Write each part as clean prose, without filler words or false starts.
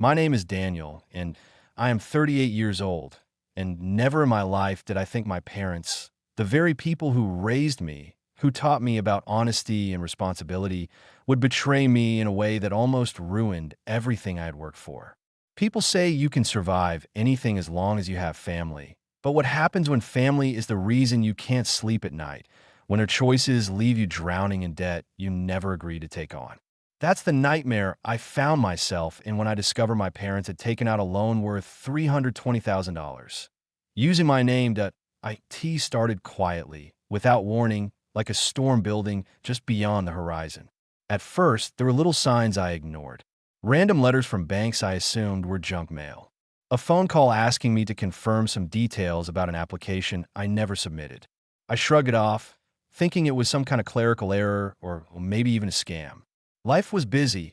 My name is Daniel, and I am 38 years old, and never in my life did I think my parents, the very people who raised me, who taught me about honesty and responsibility, would betray me in a way that almost ruined everything I had worked for. People say you can survive anything as long as you have family, but what happens when family is the reason you can't sleep at night, when their choices leave you drowning in debt you never agreed to take on? That's the nightmare I found myself in when I discovered my parents had taken out a loan worth $320,000. Using my name, IT started quietly, without warning, like a storm building just beyond the horizon. At first, there were little signs I ignored. Random letters from banks I assumed were junk mail. A phone call asking me to confirm some details about an application I never submitted. I shrugged it off, thinking it was some kind of clerical error or maybe even a scam. Life was busy.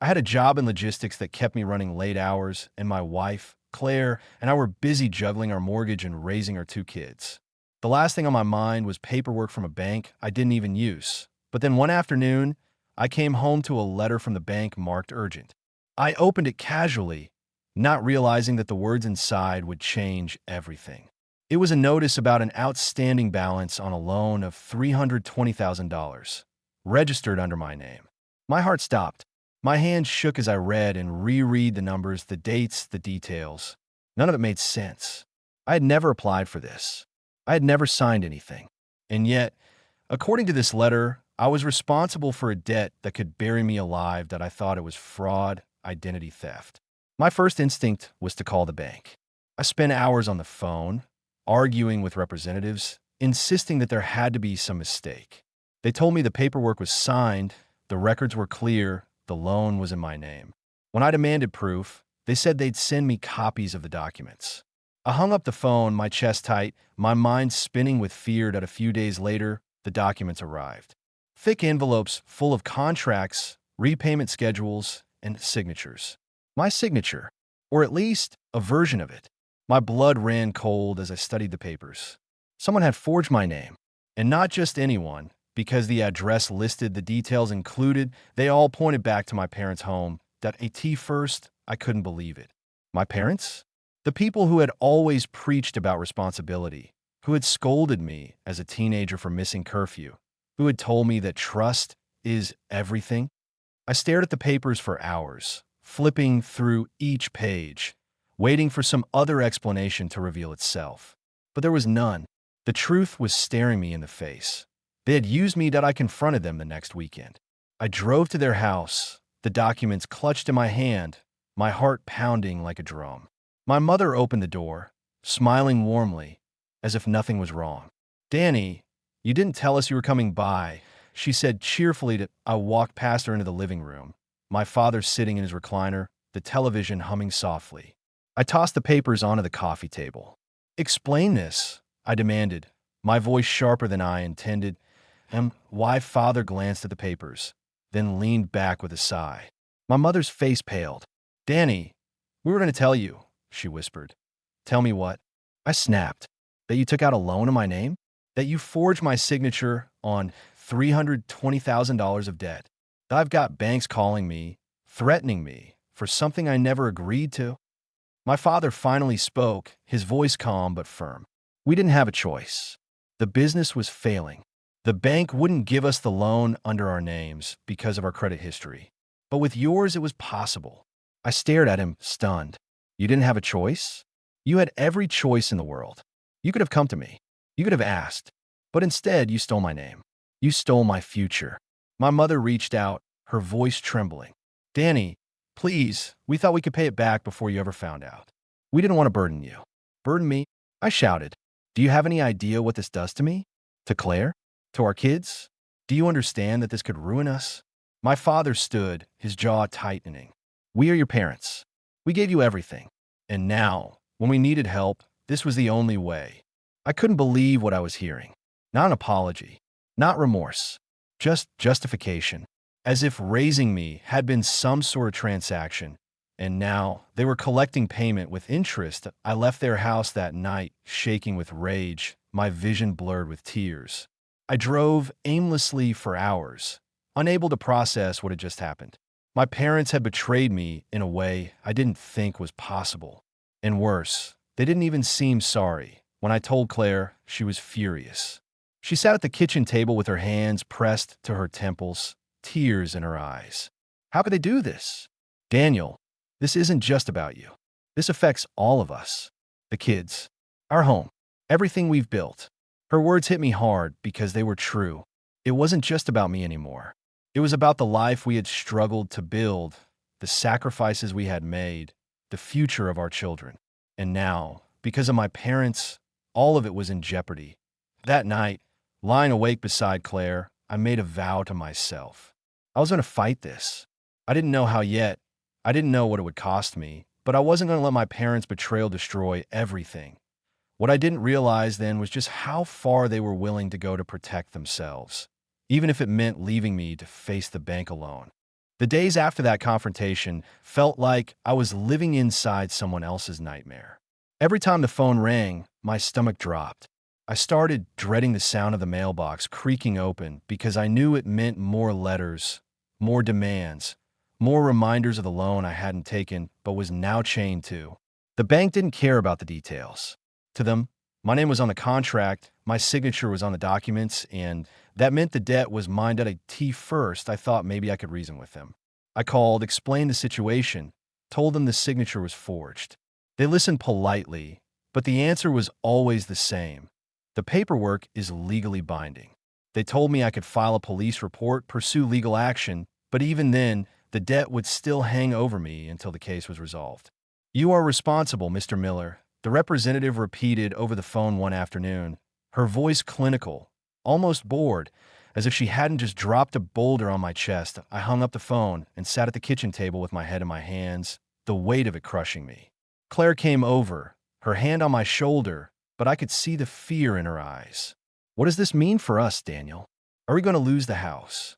I had a job in logistics that kept me running late hours, and my wife, Claire, and I were busy juggling our mortgage and raising our two kids. The last thing on my mind was paperwork from a bank I didn't even use. But then one afternoon, I came home to a letter from the bank marked urgent. I opened it casually, not realizing that the words inside would change everything. It was a notice about an outstanding balance on a loan of $320,000, registered under my name. My heart stopped. My hands shook as I read and reread the numbers, the dates, the details. None of it made sense. I had never applied for this. I had never signed anything. And yet, according to this letter, I was responsible for a debt that could bury me alive, that I thought it was fraud, identity theft. My first instinct was to call the bank. I spent hours on the phone, arguing with representatives, insisting that there had to be some mistake. They told me the paperwork was signed, the records were clear, the loan was in my name. When I demanded proof, they said they'd send me copies of the documents. I hung up the phone, my chest tight, my mind spinning with fear that a few days later, the documents arrived. Thick envelopes full of contracts, repayment schedules, and signatures. My signature, or at least a version of it. My blood ran cold as I studied the papers. Someone had forged my name, and not just anyone. Because the address listed, the details included, they all pointed back to my parents' home. That AT first, I couldn't believe it. My parents? The people who had always preached about responsibility, who had scolded me as a teenager for missing curfew, who had told me that trust is everything. I stared at the papers for hours, flipping through each page, waiting for some other explanation to reveal itself. But there was none. The truth was staring me in the face. They had used me that I confronted them the next weekend. I drove to their house, the documents clutched in my hand, my heart pounding like a drum. My mother opened the door, smiling warmly, as if nothing was wrong. "Danny, you didn't tell us you were coming by," she said cheerfully. I walked past her into the living room, my father sitting in his recliner, the television humming softly. I tossed the papers onto the coffee table. "Explain this," I demanded, my voice sharper than I intended. And why? Father glanced at the papers, then leaned back with a sigh. My mother's face paled. "Danny, we were going to tell you," she whispered. "Tell me what?" I snapped. "That you took out a loan in my name? That you forged my signature on $320,000 of debt? That I've got banks calling me, threatening me for something I never agreed to?" My father finally spoke, his voice calm but firm. "We didn't have a choice. The business was failing. The bank wouldn't give us the loan under our names because of our credit history. But with yours, it was possible." I stared at him, stunned. "You didn't have a choice? You had every choice in the world. You could have come to me. You could have asked. But instead, you stole my name. You stole my future." My mother reached out, her voice trembling. "Danny, please, we thought we could pay it back before you ever found out. We didn't want to burden you." "Burden me?" I shouted. "Do you have any idea what this does to me? To Claire? To our kids? Do you understand that this could ruin us?" My father stood, his jaw tightening. "We are your parents. We gave you everything. And now, when we needed help, this was the only way." I couldn't believe what I was hearing. Not an apology, not remorse, just justification. As if raising me had been some sort of transaction. And now, they were collecting payment with interest. I left their house that night, shaking with rage, my vision blurred with tears. I drove aimlessly for hours, unable to process what had just happened. My parents had betrayed me in a way I didn't think was possible. And worse, they didn't even seem sorry. When I told Claire, she was furious. She sat at the kitchen table with her hands pressed to her temples, tears in her eyes. How could they do this? Daniel, this isn't just about you. This affects all of us. The kids, our home, everything we've built. Her words hit me hard because they were true. It wasn't just about me anymore. It was about the life we had struggled to build, the sacrifices we had made, the future of our children. And now, because of my parents, all of it was in jeopardy. That night, lying awake beside Claire, I made a vow to myself. I was going to fight this. I didn't know how yet. I didn't know what it would cost me, but I wasn't going to let my parents' betrayal destroy everything. What I didn't realize then was just how far they were willing to go to protect themselves, even if it meant leaving me to face the bank alone. The days after that confrontation felt like I was living inside someone else's nightmare. Every time the phone rang, my stomach dropped. I started dreading the sound of the mailbox creaking open because I knew it meant more letters, more demands, more reminders of the loan I hadn't taken but was now chained to. The bank didn't care about the details. To them, my name was on the contract, my signature was on the documents, and that meant the debt was mine at a T first. I thought maybe I could reason with them. I called, explained the situation, told them the signature was forged. They listened politely, but the answer was always the same. The paperwork is legally binding. They told me I could file a police report, pursue legal action, but even then, the debt would still hang over me until the case was resolved. "You are responsible, Mr. Miller," the representative repeated over the phone one afternoon, her voice clinical, almost bored, as if she hadn't just dropped a boulder on my chest. I hung up the phone and sat at the kitchen table with my head in my hands, the weight of it crushing me. Claire came over, her hand on my shoulder, but I could see the fear in her eyes. "What does this mean for us, Daniel? Are we going to lose the house?"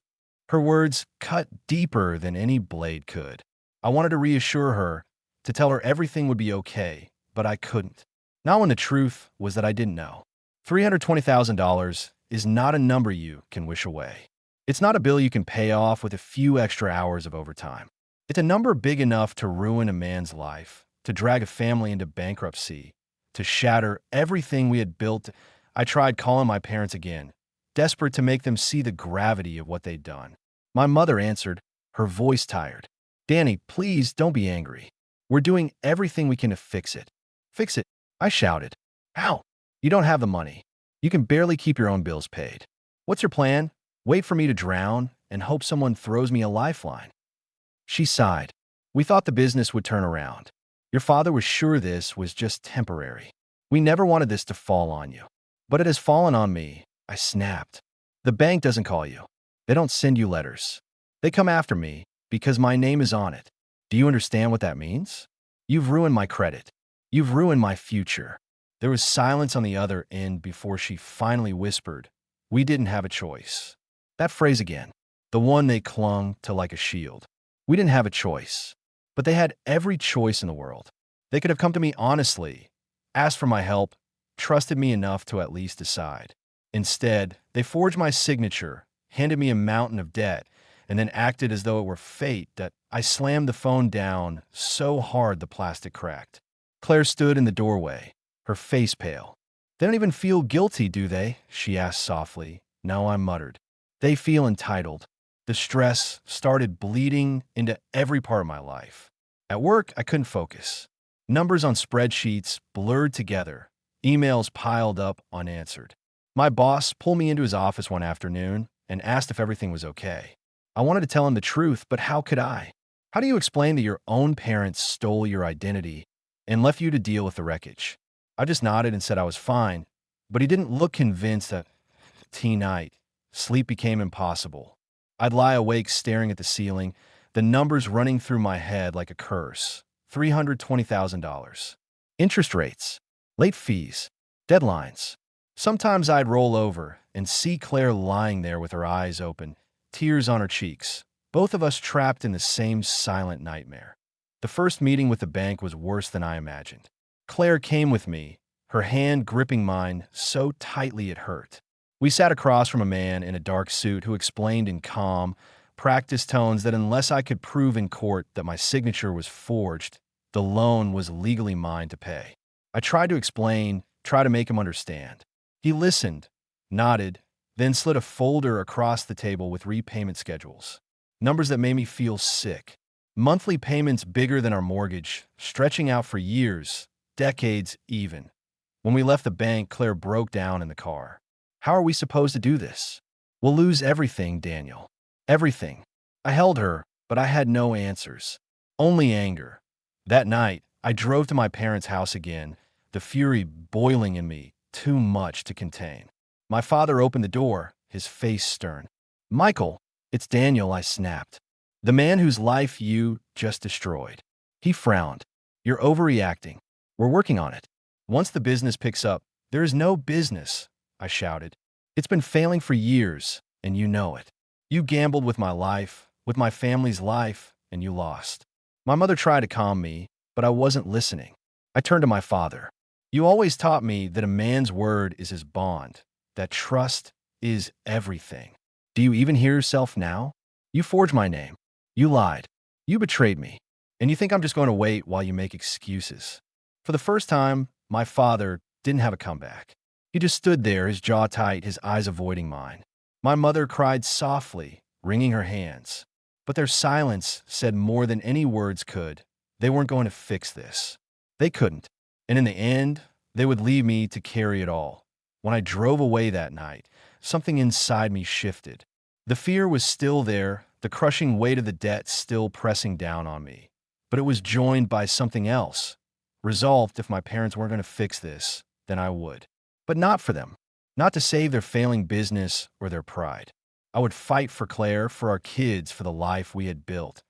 Her words cut deeper than any blade could. I wanted to reassure her, to tell her everything would be okay, but I couldn't. Not when the truth was that I didn't know. $320,000 is not a number you can wish away. It's not a bill you can pay off with a few extra hours of overtime. It's a number big enough to ruin a man's life, to drag a family into bankruptcy, to shatter everything we had built. I tried calling my parents again, desperate to make them see the gravity of what they'd done. My mother answered, her voice tired. "Danny, please don't be angry. We're doing everything we can to fix it." "Fix it?" I shouted. "How? You don't have the money. You can barely keep your own bills paid. What's your plan? Wait for me to drown and hope someone throws me a lifeline?" She sighed. "We thought the business would turn around. Your father was sure this was just temporary. We never wanted this to fall on you. But it has fallen on me." I snapped. "The bank doesn't call you. They don't send you letters. They come after me because my name is on it. Do you understand what that means? You've ruined my credit. You've ruined my future." There was silence on the other end before she finally whispered, "We didn't have a choice." That phrase again, the one they clung to like a shield. We didn't have a choice. But they had every choice in the world. They could have come to me honestly, asked for my help, trusted me enough to at least decide. Instead, they forged my signature, handed me a mountain of debt, and then acted as though it were fate that I slammed the phone down so hard the plastic cracked. Claire stood in the doorway, her face pale. "They don't even feel guilty, do they?" she asked softly. "No," I muttered. "They feel entitled." The stress started bleeding into every part of my life. At work, I couldn't focus. Numbers on spreadsheets blurred together, emails piled up unanswered. My boss pulled me into his office one afternoon and asked if everything was okay. I wanted to tell him the truth, but how could I? How do you explain that your own parents stole your identity and left you to deal with the wreckage? I just nodded and said I was fine, but he didn't look convinced. That night, sleep became impossible. I'd lie awake staring at the ceiling, the numbers running through my head like a curse. $320,000. Interest rates, late fees, deadlines. Sometimes I'd roll over and see Claire lying there with her eyes open, tears on her cheeks, both of us trapped in the same silent nightmare. The first meeting with the bank was worse than I imagined. Claire came with me, her hand gripping mine so tightly it hurt. We sat across from a man in a dark suit who explained in calm practice tones that unless I could prove in court that my signature was forged, the loan was legally mine to pay. I tried to explain, try to make him understand. He listened, nodded, then slid a folder across the table with repayment schedules. Numbers that made me feel sick. Monthly payments bigger than our mortgage, stretching out for years, decades even. When we left the bank, Claire broke down in the car. How are we supposed to do this? We'll lose everything, Daniel. Everything. I held her, but I had no answers. Only anger. That night, I drove to my parents' house again, the fury boiling in me, too much to contain. My father opened the door, his face stern. "Michael, it's Daniel," I snapped. "The man whose life you just destroyed." He frowned. "You're overreacting. We're working on it. Once the business picks up." "There is no business," I shouted. "It's been failing for years, and you know it. You gambled with my life, with my family's life, and you lost." My mother tried to calm me, but I wasn't listening. I turned to my father. "You always taught me that a man's word is his bond, that trust is everything. Do you even hear yourself now? You forged my name. You lied. You betrayed me. And you think I'm just going to wait while you make excuses?" For the first time, my father didn't have a comeback. He just stood there, his jaw tight, his eyes avoiding mine. My mother cried softly, wringing her hands. But their silence said more than any words could. They weren't going to fix this. They couldn't. And in the end, they would leave me to carry it all. When I drove away that night, something inside me shifted. The fear was still there, the crushing weight of the debt still pressing down on me. But it was joined by something else. Resolved, if my parents weren't going to fix this, then I would. But not for them. Not to save their failing business or their pride. I would fight for Claire, for our kids, for the life we had built.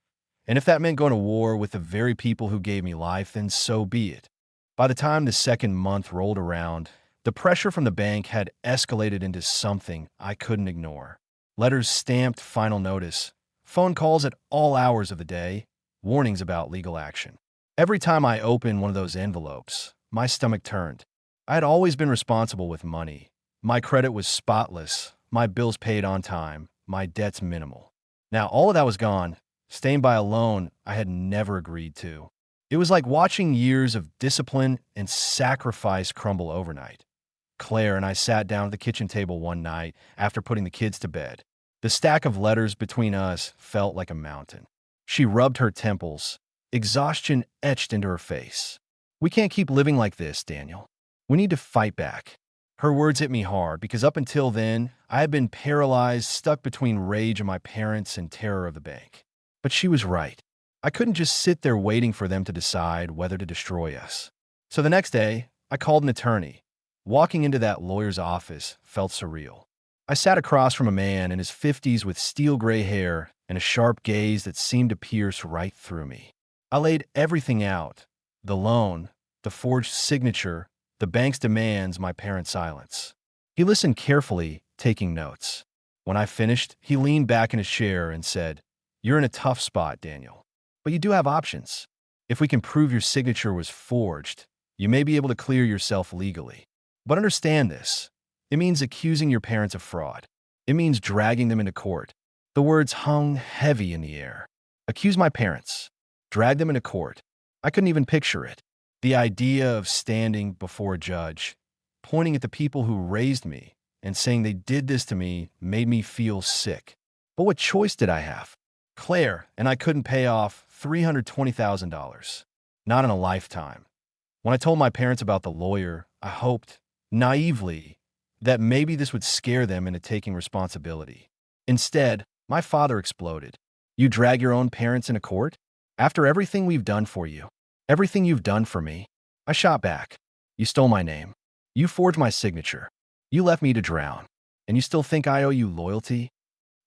And if that meant going to war with the very people who gave me life, then so be it. By the time the second month rolled around, the pressure from the bank had escalated into something I couldn't ignore. Letters stamped final notice, phone calls at all hours of the day, warnings about legal action. Every time I opened one of those envelopes, my stomach turned. I had always been responsible with money. My credit was spotless, my bills paid on time, my debts minimal. Now all of that was gone, stained by a loan I had never agreed to. It was like watching years of discipline and sacrifice crumble overnight. Claire and I sat down at the kitchen table one night after putting the kids to bed. The stack of letters between us felt like a mountain. She rubbed her temples, exhaustion etched into her face. "We can't keep living like this, Daniel. We need to fight back." Her words hit me hard because up until then, I had been paralyzed, stuck between rage of my parents and terror of the bank. But she was right. I couldn't just sit there waiting for them to decide whether to destroy us. So the next day, I called an attorney. Walking into that lawyer's office felt surreal. I sat across from a man in his 50s with steel gray hair and a sharp gaze that seemed to pierce right through me. I laid everything out: the loan, the forged signature, the bank's demands, my parents' silence. He listened carefully, taking notes. When I finished, he leaned back in his chair and said, "You're in a tough spot, Daniel. But you do have options. If we can prove your signature was forged, you may be able to clear yourself legally. But understand this. It means accusing your parents of fraud. It means dragging them into court." The words hung heavy in the air. Accuse my parents. Drag them into court. I couldn't even picture it. The idea of standing before a judge, pointing at the people who raised me, and saying they did this to me made me feel sick. But what choice did I have? Claire and I couldn't pay off $320,000. Not in a lifetime. When I told my parents about the lawyer, I hoped, naively, that maybe this would scare them into taking responsibility. Instead, my father exploded. "You drag your own parents into court? After everything we've done for you? Everything you've done for me?" I shot back. "You stole my name. You forged my signature. You left me to drown. And you still think I owe you loyalty?"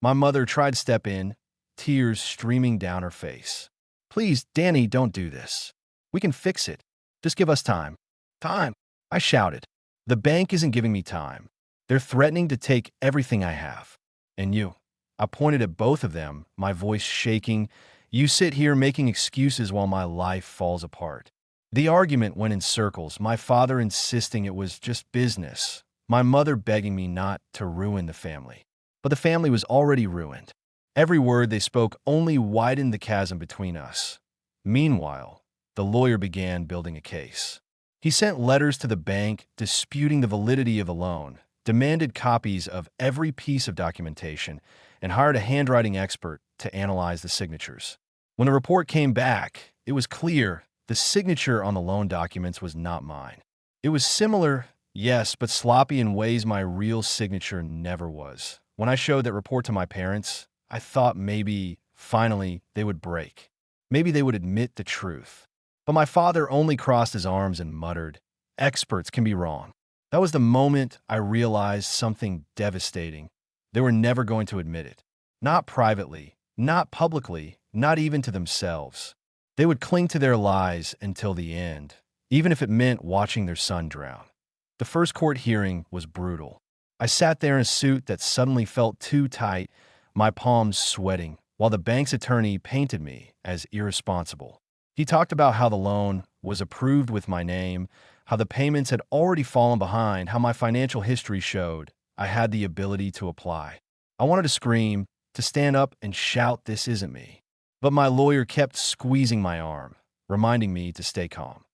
My mother tried to step in, tears streaming down her face. "Please, Danny, don't do this. We can fix it. Just give us time." "Time?" I shouted. "The bank isn't giving me time. They're threatening to take everything I have. And you." I pointed at both of them, my voice shaking. "You sit here making excuses while my life falls apart." The argument went in circles, my father insisting it was just business, my mother begging me not to ruin the family. But the family was already ruined. Every word they spoke only widened the chasm between us. Meanwhile, the lawyer began building a case. He sent letters to the bank disputing the validity of the loan, demanded copies of every piece of documentation, and hired a handwriting expert to analyze the signatures. When the report came back, it was clear the signature on the loan documents was not mine. It was similar, yes, but sloppy in ways my real signature never was. When I showed that report to my parents, I thought maybe, finally, they would break. Maybe they would admit the truth. But my father only crossed his arms and muttered, "Experts can be wrong." That was the moment I realized something devastating. They were never going to admit it. Not privately, not publicly, not even to themselves. They would cling to their lies until the end, even if it meant watching their son drown. The first court hearing was brutal. I sat there in a suit that suddenly felt too tight, my palms sweating, while the bank's attorney painted me as irresponsible. He talked about how the loan was approved with my name, how the payments had already fallen behind, how my financial history showed I had the ability to apply. I wanted to scream, to stand up and shout, "This isn't me." But my lawyer kept squeezing my arm, reminding me to stay calm.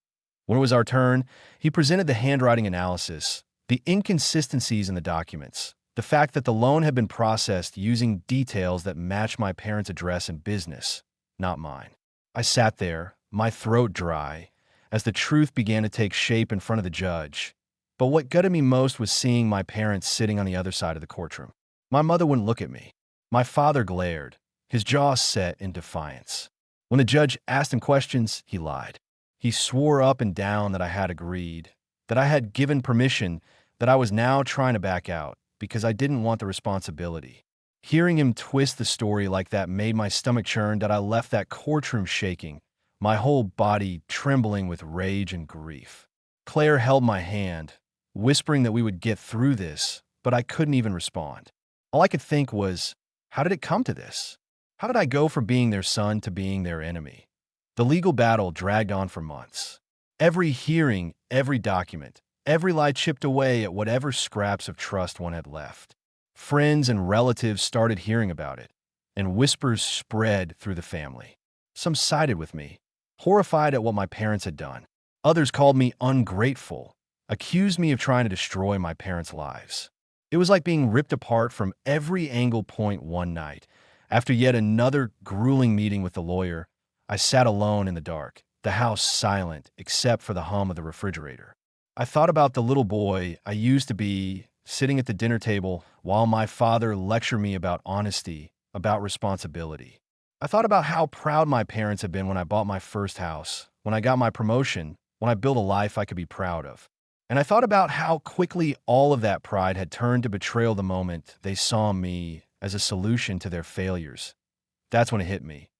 When it was our turn, he presented the handwriting analysis, the inconsistencies in the documents, the fact that the loan had been processed using details that matched my parents' address and business, not mine. I sat there, my throat dry, as the truth began to take shape in front of the judge. But what gutted me most was seeing my parents sitting on the other side of the courtroom. My mother wouldn't look at me. My father glared, his jaw set in defiance. When the judge asked him questions, he lied. He swore up and down that I had agreed, that I had given permission, that I was now trying to back out because I didn't want the responsibility. Hearing him twist the story like that made my stomach churn that I left that courtroom shaking, my whole body trembling with rage and grief. Claire held my hand, whispering that we would get through this, but I couldn't even respond. All I could think was, how did it come to this? How did I go from being their son to being their enemy? The legal battle dragged on for months. Every hearing, every document, every lie chipped away at whatever scraps of trust one had left. Friends and relatives started hearing about it, and whispers spread through the family. Some sided with me, horrified at what my parents had done. Others called me ungrateful, accused me of trying to destroy my parents' lives. It was like being ripped apart from every angle point one night. After yet another grueling meeting with the lawyer, I sat alone in the dark, the house silent except for the hum of the refrigerator. I thought about the little boy I used to be, sitting at the dinner table while my father lectured me about honesty, about responsibility. I thought about how proud my parents had been when I bought my first house, when I got my promotion, when I built a life I could be proud of. And I thought about how quickly all of that pride had turned to betrayal the moment they saw me as a solution to their failures. That's when it hit me.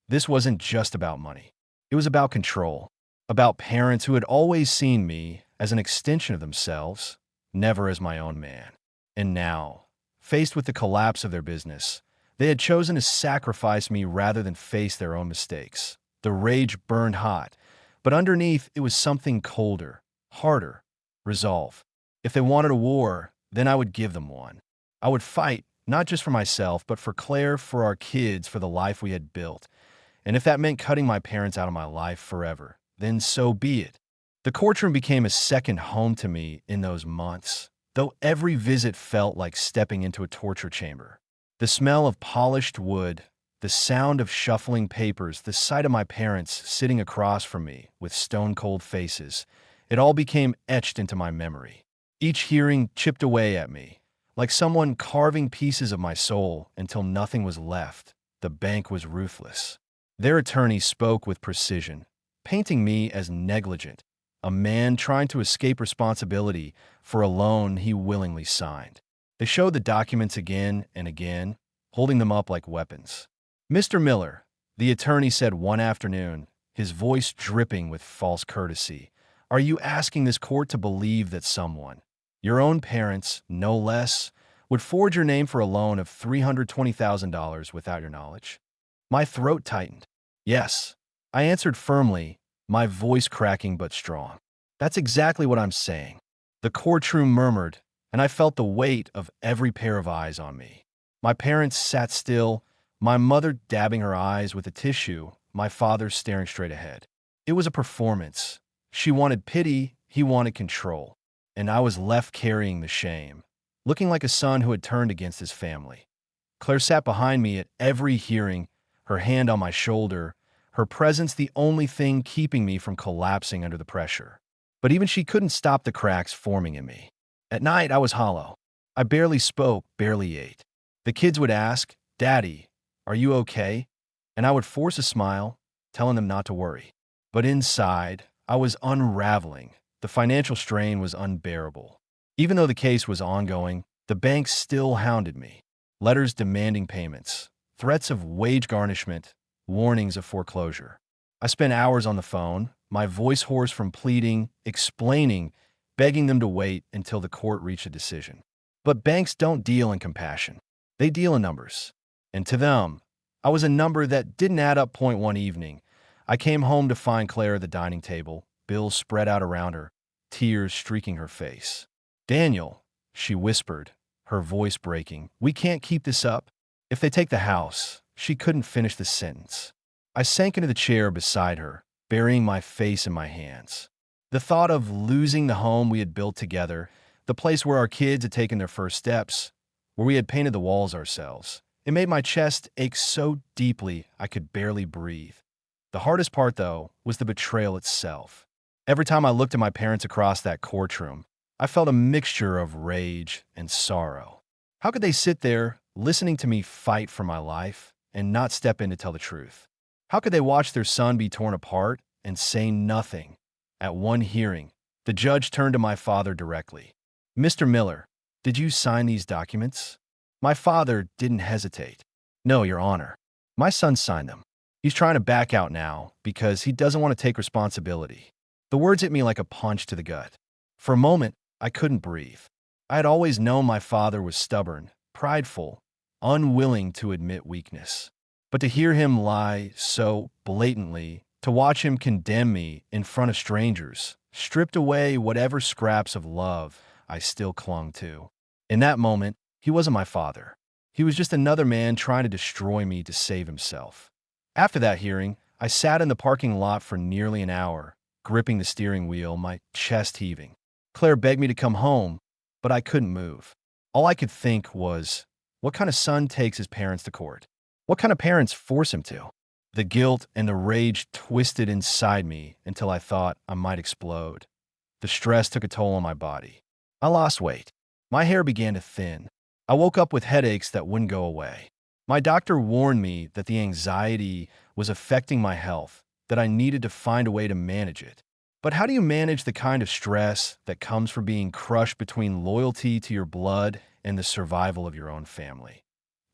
This wasn't just about money. It was about control, about parents who had always seen me as an extension of themselves, never as my own man. And now, faced with the collapse of their business, they had chosen to sacrifice me rather than face their own mistakes. The rage burned hot, but underneath it was something colder, harder. Resolve. If they wanted a war, then I would give them one. I would fight, not just for myself, but for Claire, for our kids, for the life we had built. And if that meant cutting my parents out of my life forever, then so be it. The courtroom became a second home to me in those months, though every visit felt like stepping into a torture chamber. The smell of polished wood, the sound of shuffling papers, the sight of my parents sitting across from me with stone-cold faces, it all became etched into my memory. Each hearing chipped away at me, like someone carving pieces of my soul until nothing was left. The bank was ruthless. Their attorney spoke with precision, painting me as negligent, a man trying to escape responsibility for a loan he willingly signed. They showed the documents again and again, holding them up like weapons. "Mr. Miller," the attorney said one afternoon, his voice dripping with false courtesy, "are you asking this court to believe that someone, your own parents, no less, would forge your name for a loan of $320,000 without your knowledge?" My throat tightened. "Yes," I answered firmly, my voice cracking but strong. "That's exactly what I'm saying." The courtroom murmured, and I felt the weight of every pair of eyes on me. My parents sat still, My mother dabbing her eyes with a tissue, my father staring straight ahead. It was a performance. She wanted pity, he wanted control. And I was left carrying the shame, looking like a son who had turned against his family. Claire sat behind me at every hearing, her hand on my shoulder, her presence the only thing keeping me from collapsing under the pressure. But even she couldn't stop the cracks forming in me. At night, I was hollow. I barely spoke, barely ate. The kids would ask, "Daddy, are you okay?" And I would force a smile, telling them not to worry. But inside, I was unraveling. The financial strain was unbearable. Even though the case was ongoing, the banks still hounded me. Letters demanding payments, threats of wage garnishment, warnings of foreclosure. I spent hours on the phone, my voice hoarse from pleading, explaining, begging them to wait until the court reached a decision. But banks don't deal in compassion. They deal in numbers. And to them, I was a number that didn't add up. One evening, I came home to find Claire at the dining table, bills spread out around her, tears streaking her face. "Daniel," she whispered, her voice breaking, "we can't keep this up. If they take the house," she couldn't finish the sentence. I sank into the chair beside her, burying my face in my hands. The thought of losing the home we had built together, the place where our kids had taken their first steps, where we had painted the walls ourselves, it made my chest ache so deeply I could barely breathe. The hardest part, though, was the betrayal itself. Every time I looked at my parents across that courtroom, I felt a mixture of rage and sorrow. How could they sit there, listening to me fight for my life, and not step in to tell the truth? How could they watch their son be torn apart and say nothing? At one hearing, the judge turned to my father directly. "Mr. Miller, did you sign these documents?" My father didn't hesitate. "No, Your Honor. My son signed them. He's trying to back out now because he doesn't want to take responsibility." The words hit me like a punch to the gut. For a moment, I couldn't breathe. I had always known my father was stubborn, prideful, unwilling to admit weakness. But to hear him lie so blatantly, to watch him condemn me in front of strangers, stripped away whatever scraps of love I still clung to. In that moment, he wasn't my father. He was just another man trying to destroy me to save himself. After that hearing, I sat in the parking lot for nearly an hour, gripping the steering wheel, my chest heaving. Claire begged me to come home, but I couldn't move. All I could think was, what kind of son takes his parents to court? What kind of parents force him to? The guilt and the rage twisted inside me until I thought I might explode. The stress took a toll on my body. I lost weight. My hair began to thin. I woke up with headaches that wouldn't go away. My doctor warned me that the anxiety was affecting my health, that I needed to find a way to manage it. But how do you manage the kind of stress that comes from being crushed between loyalty to your blood and the survival of your own family?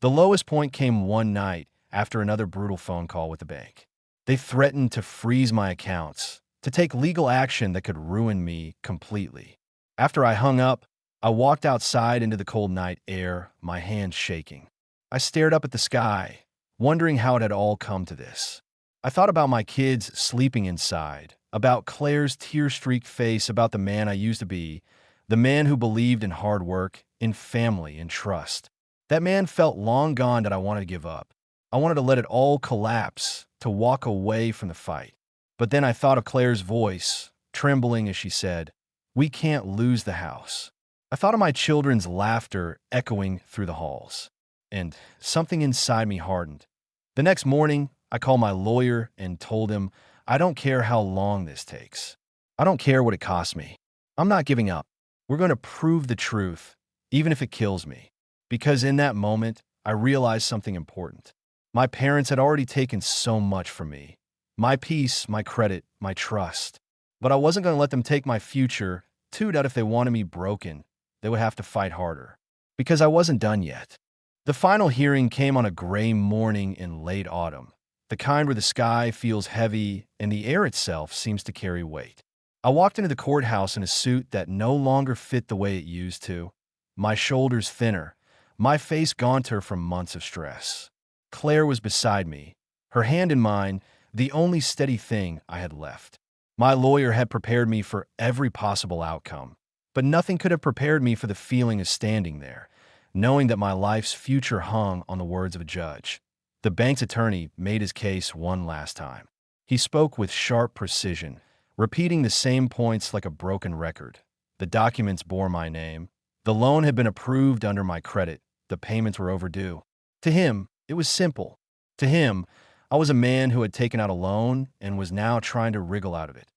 The lowest point came one night after another brutal phone call with the bank. They threatened to freeze my accounts, to take legal action that could ruin me completely. After I hung up, I walked outside into the cold night air, my hands shaking. I stared up at the sky, wondering how it had all come to this. I thought about my kids sleeping inside, about Claire's tear-streaked face, about the man I used to be, the man who believed in hard work, in family, in trust. That man felt long gone that I wanted to give up. I wanted to let it all collapse, to walk away from the fight. But then I thought of Claire's voice, trembling as she said, "We can't lose the house." I thought of my children's laughter echoing through the halls. And something inside me hardened. The next morning, I called my lawyer and told him, "I don't care how long this takes. I don't care what it costs me. I'm not giving up. We're going to prove the truth, even if it kills me." Because in that moment, I realized something important. My parents had already taken so much from me. My peace, my credit, my trust. But I wasn't going to let them take my future, too, that if they wanted me broken, they would have to fight harder. Because I wasn't done yet. The final hearing came on a gray morning in late autumn, the kind where the sky feels heavy and the air itself seems to carry weight. I walked into the courthouse in a suit that no longer fit the way it used to, my shoulders thinner, my face gaunter from months of stress. Claire was beside me, her hand in mine, the only steady thing I had left. My lawyer had prepared me for every possible outcome, but nothing could have prepared me for the feeling of standing there, knowing that my life's future hung on the words of a judge. The bank's attorney made his case one last time. He spoke with sharp precision, repeating the same points like a broken record. The documents bore my name. The loan had been approved under my credit. The payments were overdue. To him, it was simple. To him, I was a man who had taken out a loan and was now trying to wriggle out of it.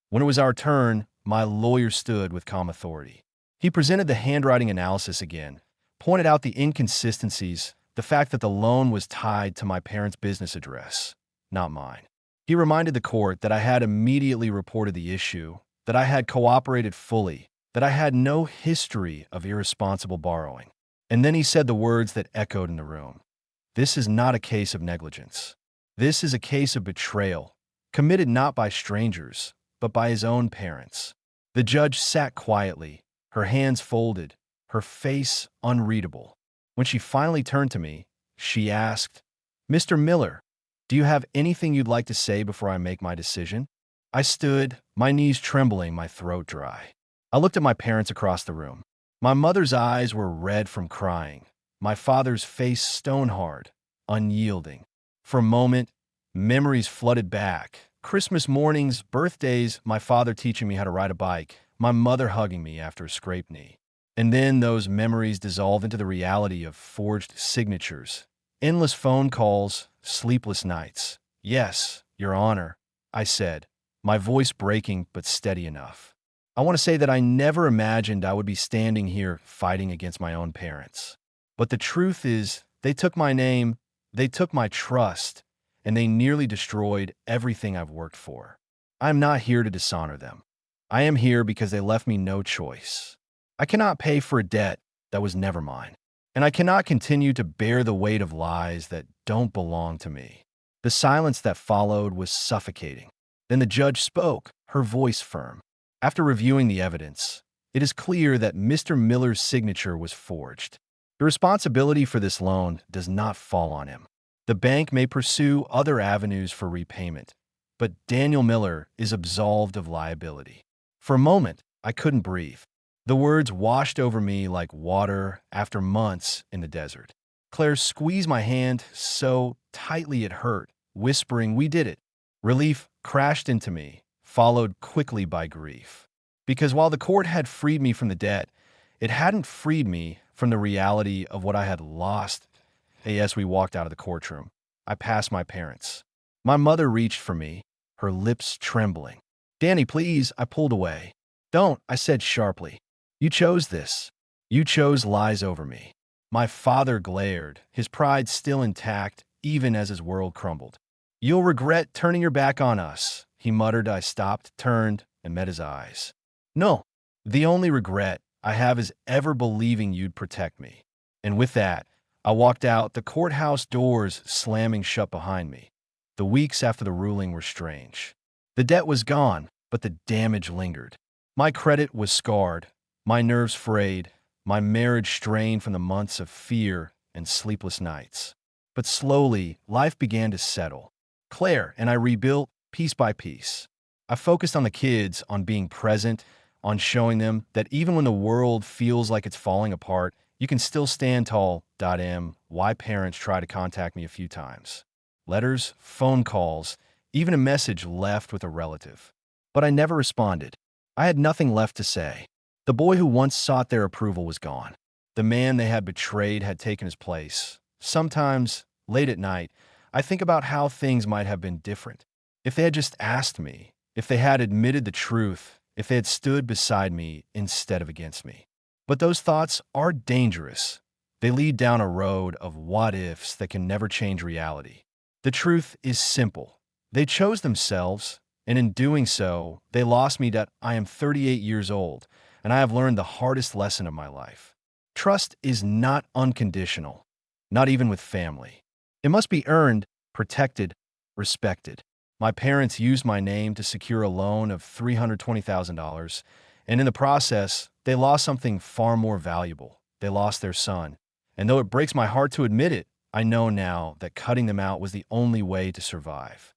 When it was our turn, my lawyer stood with calm authority. He presented the handwriting analysis again, pointed out the inconsistencies, the fact that the loan was tied to my parents' business address, not mine. He reminded the court that I had immediately reported the issue, that I had cooperated fully, that I had no history of irresponsible borrowing. And then he said the words that echoed in the room. This is not a case of negligence. This is a case of betrayal, committed not by strangers, but by his own parents. The judge sat quietly, her hands folded, her face unreadable. When she finally turned to me, she asked, "Mr. Miller, do you have anything you'd like to say before I make my decision?" I stood, my knees trembling, my throat dry. I looked at my parents across the room. My mother's eyes were red from crying, my father's face stone-hard, unyielding. For a moment, memories flooded back. Christmas mornings, birthdays, my father teaching me how to ride a bike, my mother hugging me after a scraped knee. And then those memories dissolve into the reality of forged signatures, endless phone calls, sleepless nights. "Yes, Your Honor," I said, my voice breaking but steady enough. I want to say that I never imagined I would be standing here fighting against my own parents. But the truth is, they took my name, they took my trust, and they nearly destroyed everything I've worked for. I am not here to dishonor them. I am here because they left me no choice. I cannot pay for a debt that was never mine, and I cannot continue to bear the weight of lies that don't belong to me. The silence that followed was suffocating. Then the judge spoke, her voice firm. After reviewing the evidence, it is clear that Mr. Miller's signature was forged. The responsibility for this loan does not fall on him. The bank may pursue other avenues for repayment, but Daniel Miller is absolved of liability. For a moment, I couldn't breathe. The words washed over me like water after months in the desert. Claire squeezed my hand so tightly it hurt, whispering, "We did it." Relief crashed into me, followed quickly by grief. Because while the court had freed me from the debt, it hadn't freed me from the reality of what I had lost. As we walked out of the courtroom, I passed my parents. My mother reached for me, her lips trembling. "Danny, please," I pulled away. "Don't," I said sharply. "You chose this. You chose lies over me." My father glared, his pride still intact even as his world crumbled. "You'll regret turning your back on us," he muttered. I stopped, turned, and met his eyes. "No, the only regret I have is ever believing you'd protect me." And with that, I walked out, the courthouse doors slamming shut behind me. The weeks after the ruling were strange. The debt was gone, but the damage lingered. My credit was scarred, my nerves frayed, my marriage strained from the months of fear and sleepless nights. But slowly, life began to settle. Claire and I rebuilt piece by piece. I focused on the kids, on being present, on showing them that even when the world feels like it's falling apart, you can still stand tall. Why parents try to contact me a few times. Letters, phone calls, even a message left with a relative. But I never responded. I had nothing left to say. The boy who once sought their approval was gone. The man they had betrayed had taken his place. Sometimes, late at night, I think about how things might have been different. If they had just asked me, if they had admitted the truth, if they had stood beside me instead of against me. But those thoughts are dangerous. They lead down a road of what-ifs that can never change reality. The truth is simple. They chose themselves, and in doing so, they lost me. That I am 38 years old, and I have learned the hardest lesson of my life. Trust is not unconditional, not even with family. It must be earned, protected, respected. My parents used my name to secure a loan of $320,000, and in the process, they lost something far more valuable. They lost their son. And though it breaks my heart to admit it, I know now that cutting them out was the only way to survive.